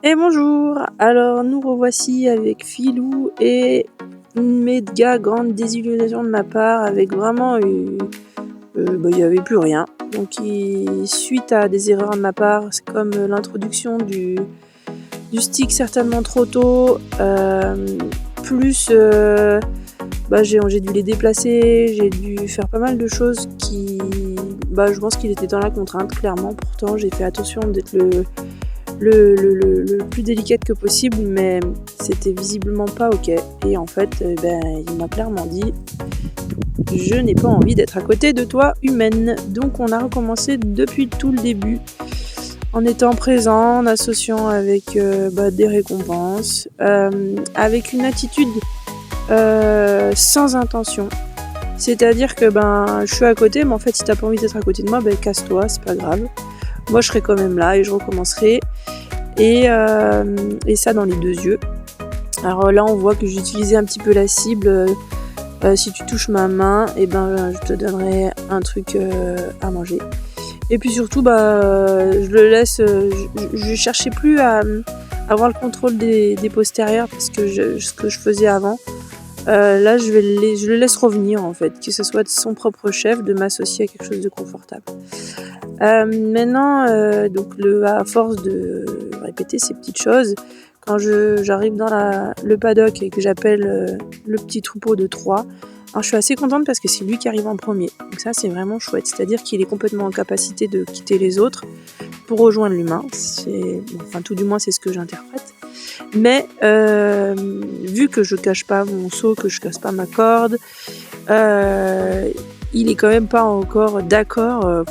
Et bonjour! Alors nous revoici avec Filou et une méga grande désillusion de ma part avec vraiment il y avait plus rien. Donc suite à des erreurs de ma part, c'est comme l'introduction du stick certainement trop tôt, plus j'ai dû les déplacer, j'ai dû faire pas mal de choses qui je pense qu'il était dans la contrainte clairement. Pourtant j'ai fait attention d'être le plus délicate que possible, mais c'était visiblement pas ok. Et en fait, il m'a clairement dit je n'ai pas envie d'être à côté de toi, humaine. Donc on a recommencé depuis tout le début, en étant présent, en associant avec des récompenses, avec une attitude sans intention. C'est-à-dire que je suis à côté, mais en fait si t'as pas envie d'être à côté de moi, casse-toi, c'est pas grave. Moi je serai quand même là et je recommencerai. Et ça dans les deux yeux. Alors là on voit que j'ai utilisé un petit peu la cible. Si tu touches ma main, je te donnerai un truc à manger. Et puis surtout je le laisse. Je cherchais plus à avoir le contrôle des postérieurs parce que ce que je faisais avant. Là je le laisse revenir en fait, que ce soit de son propre chef, de m'associer à quelque chose de confortable. Maintenant, à force de répéter ces petites choses, quand j'arrive dans le paddock et que j'appelle le petit troupeau de 3, alors je suis assez contente parce que c'est lui qui arrive en premier. Donc ça c'est vraiment chouette, c'est-à-dire qu'il est complètement en capacité de quitter les autres pour rejoindre l'humain. Tout du moins c'est ce que j'interprète. Mais vu que je cache pas mon seau, que je casse pas ma corde, il est quand même pas encore d'accord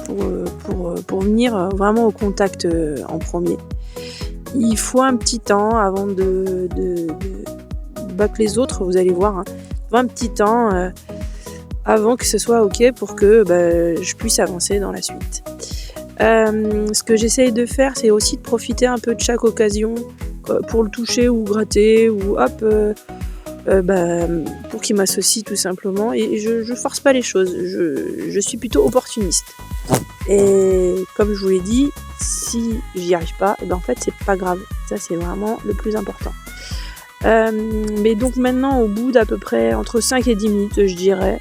pour venir vraiment au contact en premier. Il faut un petit temps avant que les autres, vous allez voir, hein, il faut un petit temps avant que ce soit ok pour que je puisse avancer dans la suite. Ce que j'essaye de faire, c'est aussi de profiter un peu de chaque occasion pour le toucher ou gratter ou pour qu'il m'associe tout simplement. Et je force pas les choses, je suis plutôt opportuniste. Et comme je vous l'ai dit, si j'y arrive pas, en fait c'est pas grave, ça c'est vraiment le plus important. Mais donc maintenant au bout d'à peu près entre 5 et 10 minutes je dirais,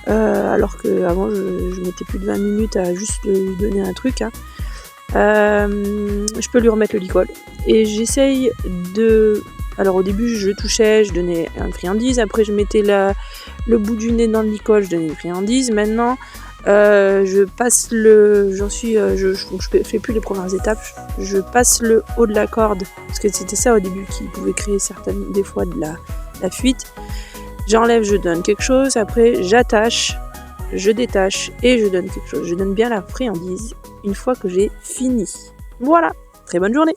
alors qu'avant je mettais plus de 20 minutes à juste lui donner un truc, je peux lui remettre le licol. Et j'essaye alors au début je touchais, je donnais une friandise, après je mettais le bout du nez dans le licol, je donnais une friandise. Maintenant je passe je fais plus les premières étapes, je passe le haut de la corde, parce que c'était ça au début qui pouvait créer des fois de la fuite. J'enlève, je donne quelque chose, après j'attache, je détache et je donne quelque chose. Je donne bien la friandise une fois que j'ai fini. Voilà, très bonne journée.